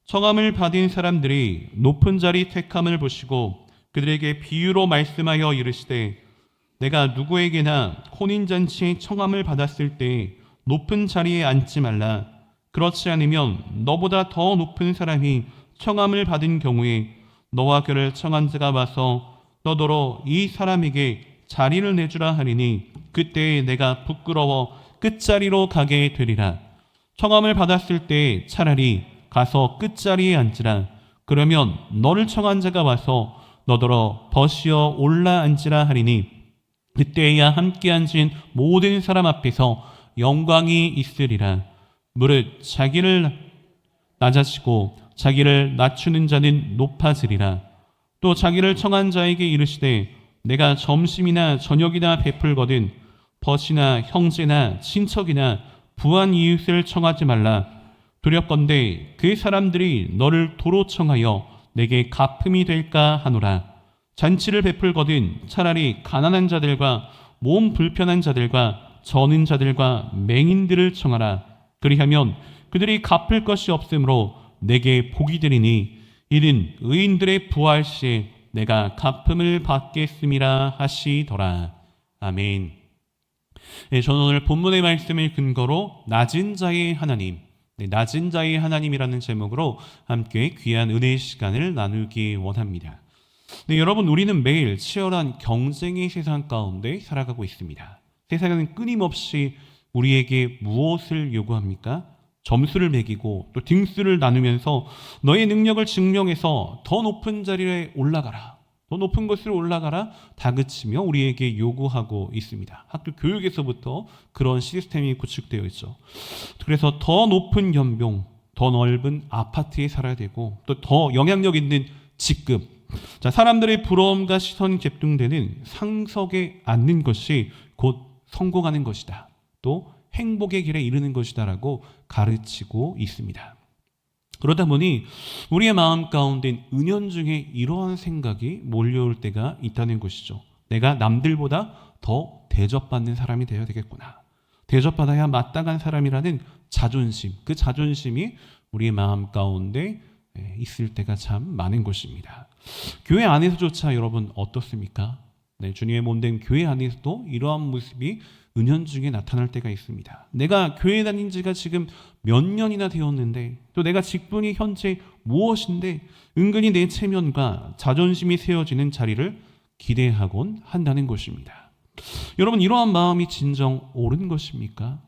청함을 받은 사람들이 높은 자리 택함을 보시고 그들에게 비유로 말씀하여 이르시되 내가 누구에게나 혼인잔치에 청함을 받았을 때 높은 자리에 앉지 말라. 그렇지 않으면 너보다 더 높은 사람이 청함을 받은 경우에 너와 그를 청한 자가 와서 너더러 이 사람에게 자리를 내주라 하리니 그때에 내가 부끄러워 끝자리로 가게 되리라. 청함을 받았을 때 차라리 가서 끝자리에 앉으라. 그러면 너를 청한 자가 와서 너더러 벗이어 올라 앉으라 하리니 그때야 함께 앉은 모든 사람 앞에서 영광이 있으리라. 무릇 자기를 낮아지고 자기를 낮추는 자는 높아지리라. 또 자기를 청한 자에게 이르시되 내가 점심이나 저녁이나 베풀거든 벗이나 형제나 친척이나 부한 이웃을 청하지 말라. 두렵건대 그 사람들이 너를 도로 청하여 내게 갚음이 될까 하노라. 잔치를 베풀거든 차라리 가난한 자들과 몸 불편한 자들과 저는 자들과 맹인들을 청하라. 그리하면 그들이 갚을 것이 없으므로 내게 복이 되리니 이는 의인들의 부활 시에 내가 갚음을 받겠음이라 하시더라. 아멘. 저는 오늘 본문의 말씀을 근거로 낮은 자의 하나님, 낮은 자의 하나님이라는 제목으로 함께 귀한 은혜의 시간을 나누기 원합니다. 여러분, 우리는 매일 치열한 경쟁의 세상 가운데 살아가고 있습니다. 세상은 끊임없이 우리에게 무엇을 요구합니까? 점수를 매기고 또 등수를 나누면서 너의 능력을 증명해서 더 높은 자리에 올라가라, 더 높은 곳으로 올라가라 다그치며 우리에게 요구하고 있습니다. 학교 교육에서부터 그런 시스템이 구축되어 있죠. 그래서 더 높은 연봉, 더 넓은 아파트에 살아야 되고 또 더 영향력 있는 직급, 사람들의 부러움과 시선이 집중되는 상석에 앉는 것이 곧 성공하는 것이다, 또 행복의 길에 이르는 것이다라고 가르치고 있습니다. 그러다 보니 우리의 마음 가운데 은연중에 이러한 생각이 몰려올 때가 있다는 것이죠. 내가 남들보다 더 대접받는 사람이 되어야 되겠구나, 대접받아야 마땅한 사람이라는 자존심, 그 자존심이 우리의 마음 가운데 있을 때가 참 많은 것입니다. 교회 안에서조차 여러분 어떻습니까? 주님의 몸된 교회 안에서도 이러한 모습이 은연중에 나타날 때가 있습니다. 내가 교회 다닌 지가 지금 몇 년이나 되었는데 또 내가 직분이 현재 무엇인데 은근히 내 체면과 자존심이 세워지는 자리를 기대하곤 한다는 것입니다. 여러분, 이러한 마음이 진정 옳은 것입니까?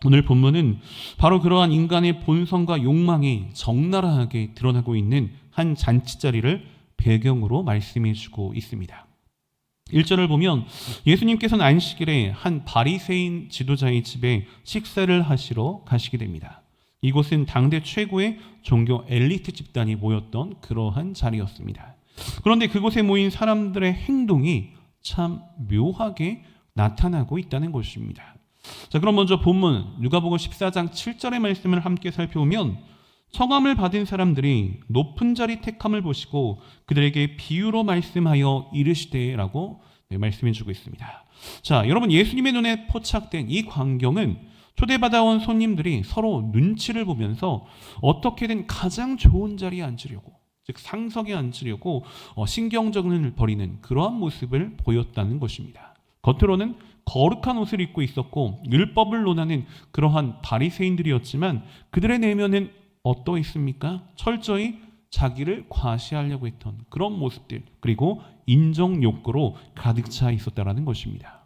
오늘 본문은 바로 그러한 인간의 본성과 욕망이 적나라하게 드러나고 있는 한 잔치자리를 배경으로 말씀해 주고 있습니다. 1절을 보면 예수님께서는 안식일에 한 바리새인 지도자의 집에 식사를 하시러 가시게 됩니다. 이곳은 당대 최고의 종교 엘리트 집단이 모였던 그러한 자리였습니다. 그런데 그곳에 모인 사람들의 행동이 참 묘하게 나타나고 있다는 것입니다. 그럼 먼저 본문 누가복음 14장 7절의 말씀을 함께 살펴보면 청함을 받은 사람들이 높은 자리 택함을 보시고 그들에게 비유로 말씀하여 이르시되라고 말씀해 주고 있습니다. 여러분, 예수님의 눈에 포착된 이 광경은 초대받아온 손님들이 서로 눈치를 보면서 어떻게든 가장 좋은 자리에 앉으려고, 즉 상석에 앉으려고 신경전을 벌이는 그러한 모습을 보였다는 것입니다. 겉으로는 거룩한 옷을 입고 있었고 율법을 논하는 그러한 바리새인들이었지만 그들의 내면은 어떠했습니까? 철저히 자기를 과시하려고 했던 그런 모습들, 그리고 인정 욕구로 가득 차 있었다라는 것입니다.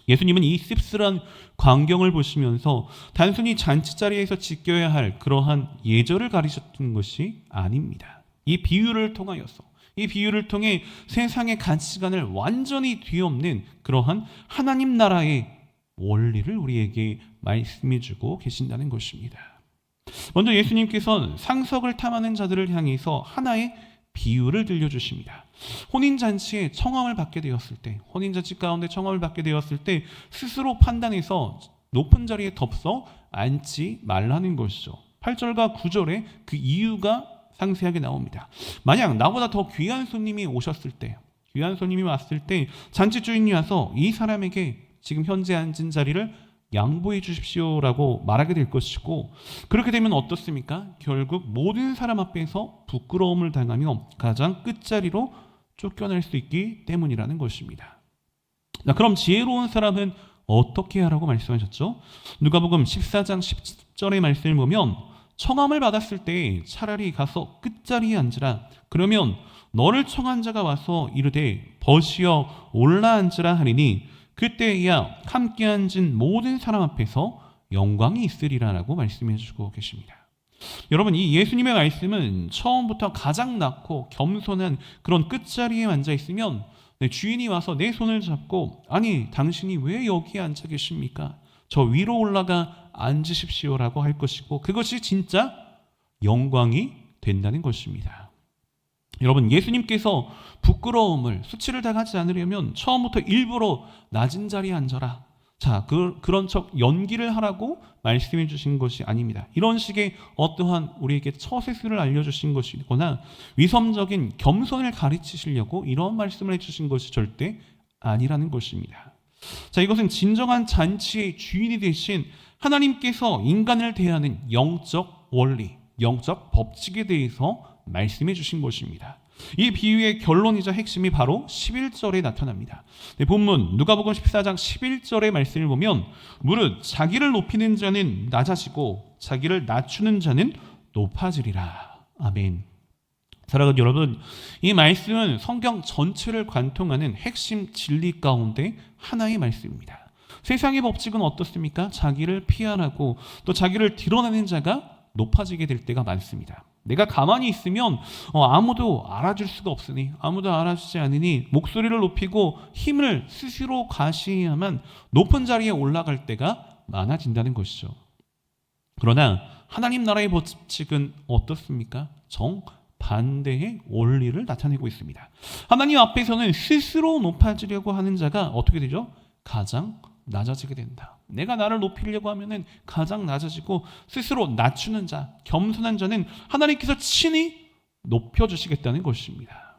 예수님은 이 씁쓸한 광경을 보시면서 단순히 잔치자리에서 지켜야 할 그러한 예절을 가르쳤던 것이 아닙니다. 이 비유를 통해 세상의 가치관을 완전히 뒤엎는 그러한 하나님 나라의 원리를 우리에게 말씀해 주고 계신다는 것입니다. 먼저 예수님께서는 상석을 탐하는 자들을 향해서 하나의 비유를 들려주십니다. 혼인잔치에 청함을 받게 되었을 때, 혼인잔치 가운데 청함을 받게 되었을 때 스스로 판단해서 높은 자리에 덮서 앉지 말라는 것이죠. 8절과 9절에 그 이유가 상세하게 나옵니다. 만약 나보다 더 귀한 손님이 오셨을 때, 귀한 손님이 왔을 때 잔치 주인이 와서 이 사람에게 지금 현재 앉은 자리를 양보해 주십시오라고 말하게 될 것이고, 그렇게 되면 어떻습니까? 결국 모든 사람 앞에서 부끄러움을 당하며 가장 끝자리로 쫓겨날 수 있기 때문이라는 것입니다. 자, 그럼 지혜로운 사람은 어떻게 하라고 말씀하셨죠? 누가복음 14장 10절의 말씀을 보면 청함을 받았을 때 차라리 가서 끝자리에 앉으라. 그러면 너를 청한 자가 와서 이르되 벗으어 올라앉으라 하리니 그때야 함께 앉은 모든 사람 앞에서 영광이 있으리라라고 말씀해 주고 계십니다. 여러분, 이 예수님의 말씀은 처음부터 가장 낮고 겸손한 그런 끝자리에 앉아 있으면 주인이 와서 내 손을 잡고 아니 당신이 왜 여기에 앉아 계십니까? 저 위로 올라가 앉으십시오라고 할 것이고, 그것이 진짜 영광이 된다는 것입니다. 여러분, 예수님께서 부끄러움을, 수치를 당하지 않으려면 처음부터 일부러 낮은 자리에 앉아라, 자, 그런 척 연기를 하라고 말씀해 주신 것이 아닙니다. 이런 식의 어떠한 우리에게 처세술을 알려주신 것이거나 위선적인 겸손을 가르치시려고 이런 말씀을 해주신 것이 절대 아니라는 것입니다. 자, 이것은 진정한 잔치의 주인이 되신 하나님께서 인간을 대하는 영적 원리, 영적 법칙에 대해서 말씀해 주신 것입니다. 이 비유의 결론이자 핵심이 바로 11절에 나타납니다. 본문 누가복음 14장 11절의 말씀을 보면 무릇 자기를 높이는 자는 낮아지고 자기를 낮추는 자는 높아지리라. 아멘. 사랑하는 여러분, 이 말씀은 성경 전체를 관통하는 핵심 진리 가운데 하나의 말씀입니다. 세상의 법칙은 어떻습니까? 자기를 피하라고 또 자기를 드러내는 자가 높아지게 될 때가 많습니다. 내가 가만히 있으면 아무도 알아줄 수가 없으니, 아무도 알아주지 않으니 목소리를 높이고 힘을 스스로 가시야만 높은 자리에 올라갈 때가 많아진다는 것이죠. 그러나 하나님 나라의 법칙은 어떻습니까? 정반대의 원리를 나타내고 있습니다. 하나님 앞에서는 스스로 높아지려고 하는 자가 어떻게 되죠? 가장 낮아지게 된다. 내가 나를 높이려고 하면은 가장 낮아지고 스스로 낮추는 자, 겸손한 자는 하나님께서 친히 높여주시겠다는 것입니다.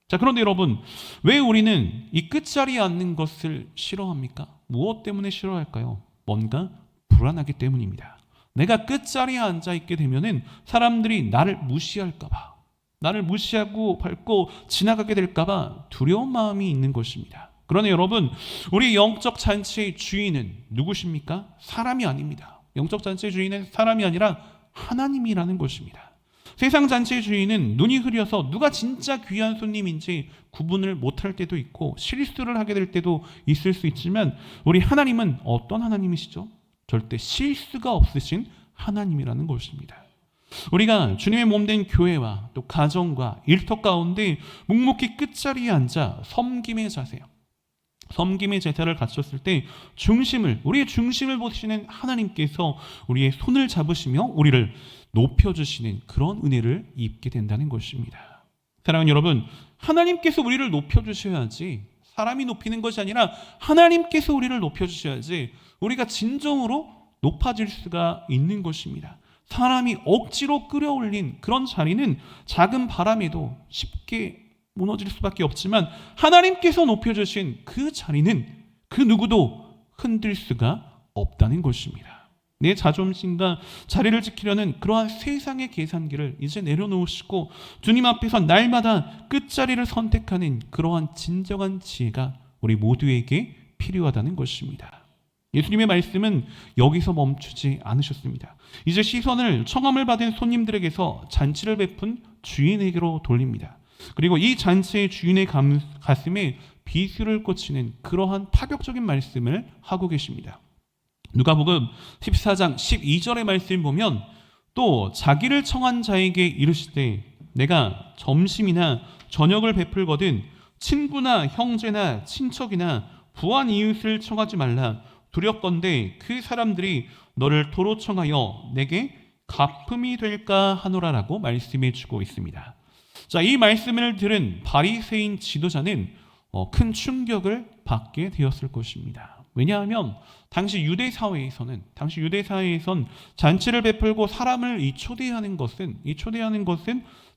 자, 그런데 여러분, 왜 우리는 이 끝자리에 앉는 것을 싫어합니까? 무엇 때문에 싫어할까요? 뭔가 불안하기 때문입니다. 내가 끝자리에 앉아 있게 되면은 사람들이 나를 무시할까봐, 나를 무시하고 밟고 지나가게 될까봐 두려운 마음이 있는 것입니다. 그러나 여러분, 우리 영적 잔치의 주인은 누구십니까? 사람이 아닙니다. 영적 잔치의 주인은 사람이 아니라 하나님이라는 것입니다. 세상 잔치의 주인은 눈이 흐려서 누가 진짜 귀한 손님인지 구분을 못할 때도 있고 실수를 하게 될 때도 있을 수 있지만, 우리 하나님은 어떤 하나님이시죠? 절대 실수가 없으신 하나님이라는 것입니다. 우리가 주님의 몸된 교회와 또 가정과 일터 가운데 묵묵히 끝자리에 앉아 섬김의 자세, 섬김의 제사를 갖췄을 때 우리의 중심을 보시는 하나님께서 우리의 손을 잡으시며 우리를 높여주시는 그런 은혜를 입게 된다는 것입니다. 사랑하는 여러분, 하나님께서 우리를 높여주셔야지, 사람이 높이는 것이 아니라 하나님께서 우리를 높여주셔야지 우리가 진정으로 높아질 수가 있는 것입니다. 사람이 억지로 끌어올린 그런 자리는 작은 바람에도 쉽게 무너질 수밖에 없지만, 하나님께서 높여주신 그 자리는 그 누구도 흔들 수가 없다는 것입니다. 내 자존심과 자리를 지키려는 그러한 세상의 계산기를 이제 내려놓으시고 주님 앞에서 날마다 끝자리를 선택하는 그러한 진정한 지혜가 우리 모두에게 필요하다는 것입니다. 예수님의 말씀은 여기서 멈추지 않으셨습니다. 이제 시선을 청함을 받은 손님들에게서 잔치를 베푼 주인에게로 돌립니다. 그리고 이 잔치의 주인의 가슴에 비수를 꽂히는 그러한 파격적인 말씀을 하고 계십니다. 누가복음 14장 12절의 말씀을 보면 또 자기를 청한 자에게 이르시되 내가 점심이나 저녁을 베풀거든 친구나 형제나 친척이나 부한 이웃을 청하지 말라. 두렵건대 그 사람들이 너를 도로 청하여 내게 갚음이 될까 하노라라고 말씀해 주고 있습니다. 자, 이 말씀을 들은 바리새인 지도자는 큰 충격을 받게 되었을 것입니다. 왜냐하면 당시 유대 사회에선 잔치를 베풀고 사람을 초대하는 것은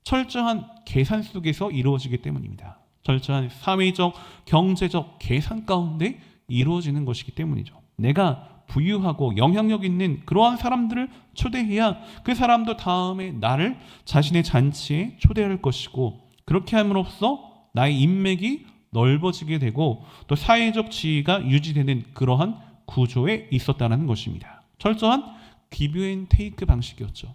철저한 계산 속에서 이루어지기 때문입니다. 철저한 사회적, 경제적 계산 가운데 이루어지는 것이기 때문이죠. 내가 부유하고 영향력 있는 그러한 사람들을 초대해야 그 사람도 다음에 나를 자신의 잔치에 초대할 것이고, 그렇게 함으로써 나의 인맥이 넓어지게 되고 또 사회적 지위가 유지되는 그러한 구조에 있었다는 것입니다. 철저한 기브 앤 테이크 방식이었죠.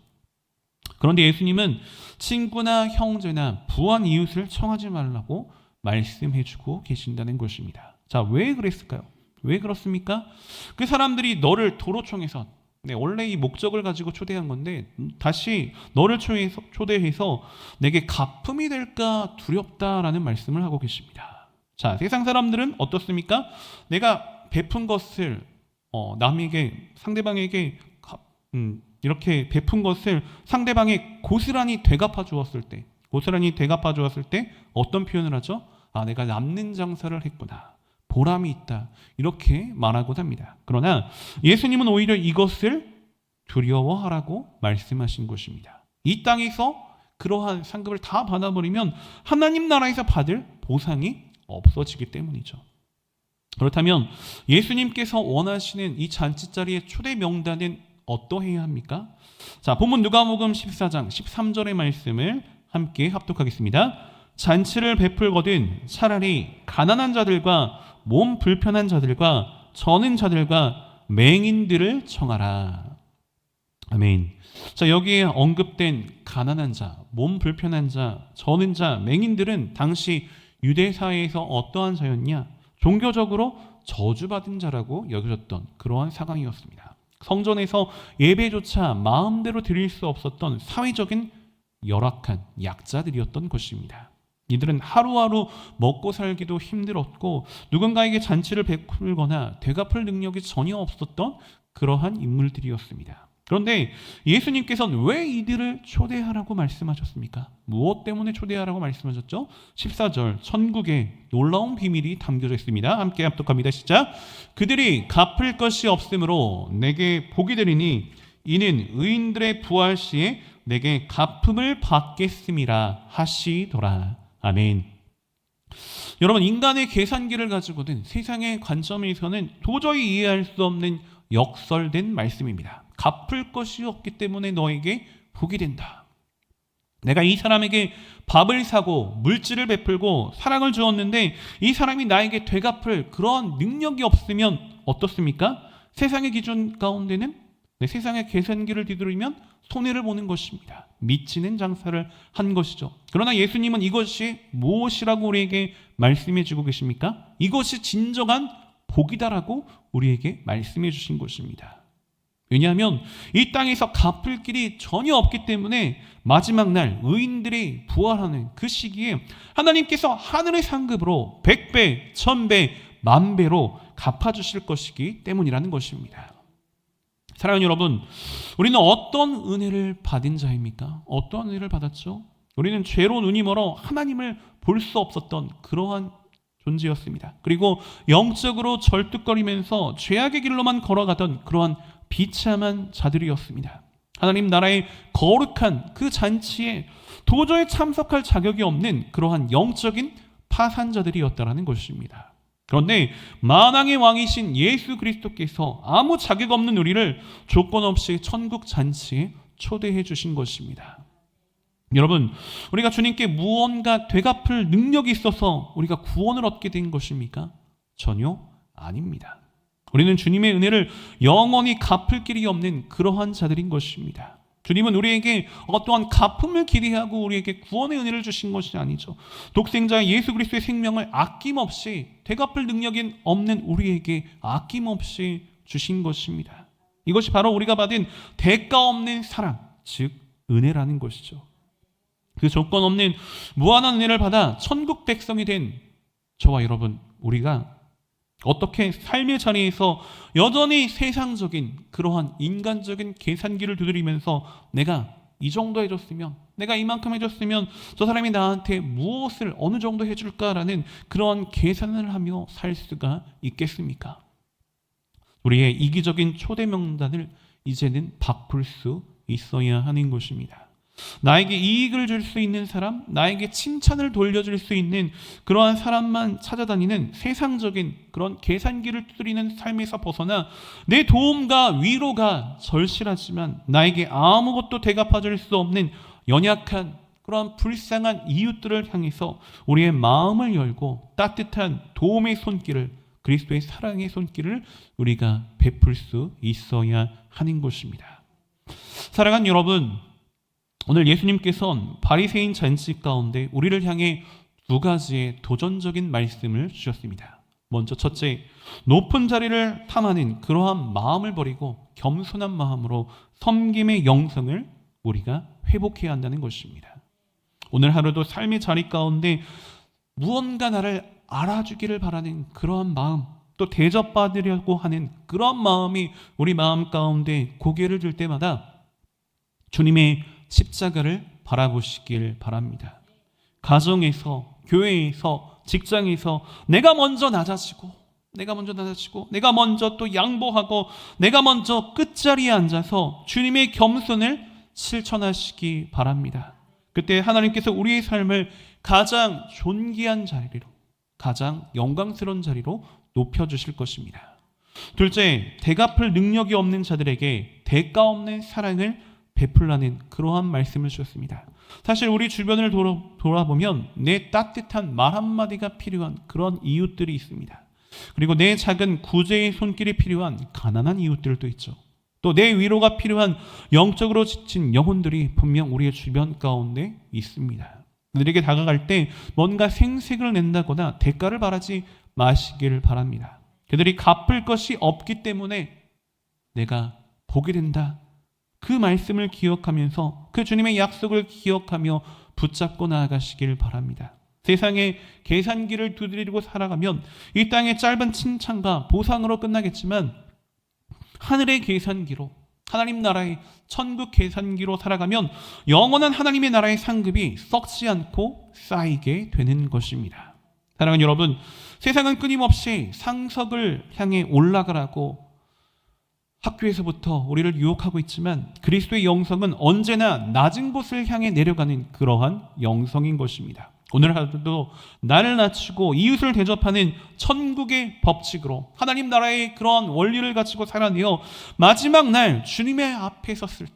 그런데 예수님은 친구나 형제나 부한 이웃을 청하지 말라고 말씀해주고 계신다는 것입니다. 자, 왜 그랬을까요? 왜 그렇습니까? 그 사람들이 너를 도로 청해서, 원래 이 목적을 가지고 초대한 건데 다시 너를 초대해서 내게 가품이 될까 두렵다라는 말씀을 하고 계십니다. 자, 세상 사람들은 어떻습니까? 내가 베푼 것을 남에게, 상대방에게 이렇게 베푼 것을 상대방이 고스란히 되갚아 주었을 때, 어떤 표현을 하죠? 아, 내가 남는 장사를 했구나, 보람이 있다, 이렇게 말하고자 합니다. 그러나 예수님은 오히려 이것을 두려워하라고 말씀하신 것입니다. 이 땅에서 그러한 상급을 다 받아버리면 하나님 나라에서 받을 보상이 없어지기 때문이죠. 그렇다면 예수님께서 원하시는 이 잔치자리의 초대 명단은 어떠해야 합니까? 자, 본문 누가복음 14장 13절의 말씀을 함께 합독하겠습니다. 잔치를 베풀거든 차라리 가난한 자들과 몸 불편한 자들과 저는 자들과 맹인들을 청하라. 아멘. 자, 여기에 언급된 가난한 자, 몸 불편한 자, 저는 자, 맹인들은 당시 유대 사회에서 어떠한 자였냐? 종교적으로 저주받은 자라고 여겨졌던 그러한 상황이었습니다. 성전에서 예배조차 마음대로 드릴 수 없었던 사회적인 열악한 약자들이었던 것입니다. 이들은 하루하루 먹고 살기도 힘들었고 누군가에게 잔치를 베풀거나 되갚을 능력이 전혀 없었던 그러한 인물들이었습니다. 그런데 예수님께서는 왜 이들을 초대하라고 말씀하셨습니까? 무엇 때문에 초대하라고 말씀하셨죠? 14절, 천국에 놀라운 비밀이 담겨져 있습니다. 함께 합독합니다. 시작. 그들이 갚을 것이 없으므로 내게 복이 되리니 이는 의인들의 부활 시에 내게 갚음을 받겠음이라 하시더라. 아멘. 여러분, 인간의 계산기를 가지고는 세상의 관점에서는 도저히 이해할 수 없는 역설된 말씀입니다. 갚을 것이 없기 때문에 너에게 복이 된다. 내가 이 사람에게 밥을 사고 물질을 베풀고 사랑을 주었는데 이 사람이 나에게 되갚을 그런 능력이 없으면 어떻습니까? 세상의 기준 가운데는 세상의 계산기를 뒤돌리면 손해를 보는 것입니다. 미치는 장사를 한 것이죠. 그러나 예수님은 이것이 무엇이라고 우리에게 말씀해 주고 계십니까? 이것이 진정한 복이다라고 우리에게 말씀해 주신 것입니다. 왜냐하면 이 땅에서 갚을 길이 전혀 없기 때문에 마지막 날 의인들이 부활하는 그 시기에 하나님께서 하늘의 상급으로 100배, 1000배, 10,000배로 갚아주실 것이기 때문이라는 것입니다. 사랑하는 여러분, 우리는 어떤 은혜를 받은 자입니까? 어떤 은혜를 받았죠? 우리는 죄로 눈이 멀어 하나님을 볼 수 없었던 그러한 존재였습니다. 그리고 영적으로 절뚝거리면서 죄악의 길로만 걸어가던 그러한 비참한 자들이었습니다. 하나님 나라의 거룩한 그 잔치에 도저히 참석할 자격이 없는 그러한 영적인 파산자들이었다라는 것입니다. 그런데 만왕의 왕이신 예수 그리스도께서 아무 자격 없는 우리를 조건 없이 천국 잔치에 초대해 주신 것입니다. 여러분, 우리가 주님께 무언가 되갚을 능력이 있어서 우리가 구원을 얻게 된 것입니까? 전혀 아닙니다. 우리는 주님의 은혜를 영원히 갚을 길이 없는 그러한 자들인 것입니다. 주님은 우리에게 어떠한 갚음을 기대하고 우리에게 구원의 은혜를 주신 것이 아니죠. 독생자 예수 그리스도의 생명을 아낌없이 되갚을 능력이 없는 우리에게 아낌없이 주신 것입니다. 이것이 바로 우리가 받은 대가 없는 사랑, 즉 은혜라는 것이죠. 그 조건 없는 무한한 은혜를 받아 천국 백성이 된 저와 여러분, 우리가 어떻게 삶의 자리에서 여전히 세상적인 그러한 인간적인 계산기를 두드리면서 내가 이 정도 해줬으면, 내가 이만큼 해줬으면 저 사람이 나한테 무엇을 어느 정도 해줄까라는 그러한 계산을 하며 살 수가 있겠습니까? 우리의 이기적인 초대 명단을 이제는 바꿀 수 있어야 하는 것입니다. 나에게 이익을 줄 수 있는 사람, 나에게 칭찬을 돌려줄 수 있는 그러한 사람만 찾아다니는 세상적인 그런 계산기를 두드리는 삶에서 벗어나 내 도움과 위로가 절실하지만 나에게 아무것도 대갚아줄 수 없는 연약한 그러한 불쌍한 이웃들을 향해서 우리의 마음을 열고 따뜻한 도움의 손길을, 그리스도의 사랑의 손길을 우리가 베풀 수 있어야 하는 것입니다. 사랑하는 여러분, 오늘 예수님께서는 바리새인 잔치 가운데 우리를 향해 두 가지의 도전적인 말씀을 주셨습니다. 먼저 첫째, 높은 자리를 탐하는 그러한 마음을 버리고 겸손한 마음으로 섬김의 영성을 우리가 회복해야 한다는 것입니다. 오늘 하루도 삶의 자리 가운데 무언가 나를 알아주기를 바라는 그러한 마음, 또 대접받으려고 하는 그런 마음이 우리 마음 가운데 고개를 들 때마다 주님의 십자가를 바라보시길 바랍니다. 가정에서, 교회에서, 직장에서 내가 먼저 낮아지고 내가 먼저 또 양보하고 내가 먼저 끝자리에 앉아서 주님의 겸손을 실천하시기 바랍니다. 그때 하나님께서 우리의 삶을 가장 존귀한 자리로, 가장 영광스러운 자리로 높여주실 것입니다. 둘째, 대갚을 능력이 없는 자들에게 대가 없는 사랑을 베풀라는 그러한 말씀을 주셨습니다. 사실 우리 주변을 돌아보면 내 따뜻한 말 한마디가 필요한 그런 이웃들이 있습니다. 그리고 내 작은 구제의 손길이 필요한 가난한 이웃들도 있죠. 또 내 위로가 필요한 영적으로 지친 영혼들이 분명 우리의 주변 가운데 있습니다. 그들에게 다가갈 때 뭔가 생색을 낸다거나 대가를 바라지 마시길 바랍니다. 그들이 갚을 것이 없기 때문에 내가 복이 된다, 그 말씀을 기억하면서 그 주님의 약속을 기억하며 붙잡고 나아가시길 바랍니다. 세상에 계산기를 두드리고 살아가면 이 땅의 짧은 칭찬과 보상으로 끝나겠지만 하늘의 계산기로, 하나님 나라의 천국 계산기로 살아가면 영원한 하나님의 나라의 상급이 썩지 않고 쌓이게 되는 것입니다. 사랑하는 여러분, 세상은 끊임없이 상석을 향해 올라가라고 학교에서부터 우리를 유혹하고 있지만 그리스도의 영성은 언제나 낮은 곳을 향해 내려가는 그러한 영성인 것입니다. 오늘 하루도 나를 낮추고 이웃을 대접하는 천국의 법칙으로 하나님 나라의 그러한 원리를 가지고 살아내어 마지막 날 주님 앞에 섰을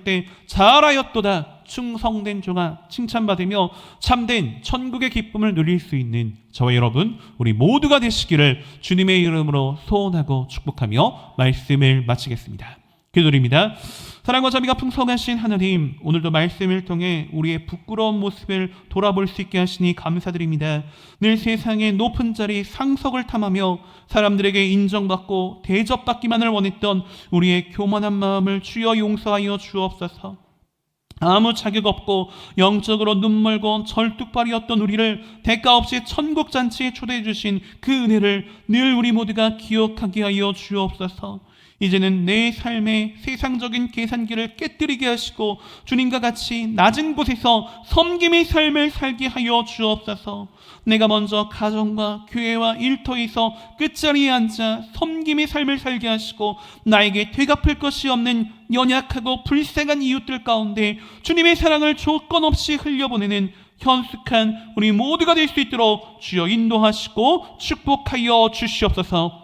때 잘하였도다 충성된 종아 칭찬받으며 참된 천국의 기쁨을 누릴 수 있는 저와 여러분 우리 모두가 되시기를 주님의 이름으로 소원하고 축복하며 말씀을 마치겠습니다. 기도드립니다. 사랑과 자비가 풍성하신 하나님, 오늘도 말씀을 통해 우리의 부끄러운 모습을 돌아볼 수 있게 하시니 감사드립니다. 늘 세상의 높은 자리 상석을 탐하며 사람들에게 인정받고 대접받기만을 원했던 우리의 교만한 마음을 주여 용서하여 주옵소서. 아무 자격 없고 영적으로 눈멀고 절뚝발이었던 우리를 대가 없이 천국잔치에 초대해 주신 그 은혜를 늘 우리 모두가 기억하게 하여 주옵소서. 이제는 내 삶의 세상적인 계산기를 깨뜨리게 하시고 주님과 같이 낮은 곳에서 섬김의 삶을 살게 하여 주옵소서. 내가 먼저 가정과 교회와 일터에서 끝자리에 앉아 섬김의 삶을 살게 하시고 나에게 되갚을 것이 없는 연약하고 불쌍한 이웃들 가운데 주님의 사랑을 조건 없이 흘려보내는 현숙한 우리 모두가 될 수 있도록 주여 인도하시고 축복하여 주시옵소서.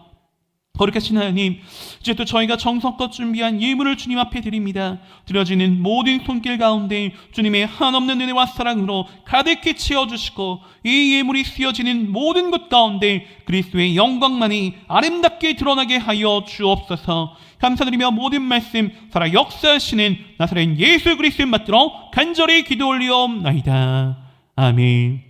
거룩하신 하나님, 이제 또 저희가 정성껏 준비한 예물을 주님 앞에 드립니다. 드려지는 모든 손길 가운데 주님의 한없는 은혜와 사랑으로 가득히 채워주시고 이 예물이 쓰여지는 모든 곳 가운데 그리스도의 영광만이 아름답게 드러나게 하여 주옵소서. 감사드리며 모든 말씀 살아 역사하시는 나사렛 예수 그리스도를 받들어 간절히 기도 올리옵나이다. 아멘.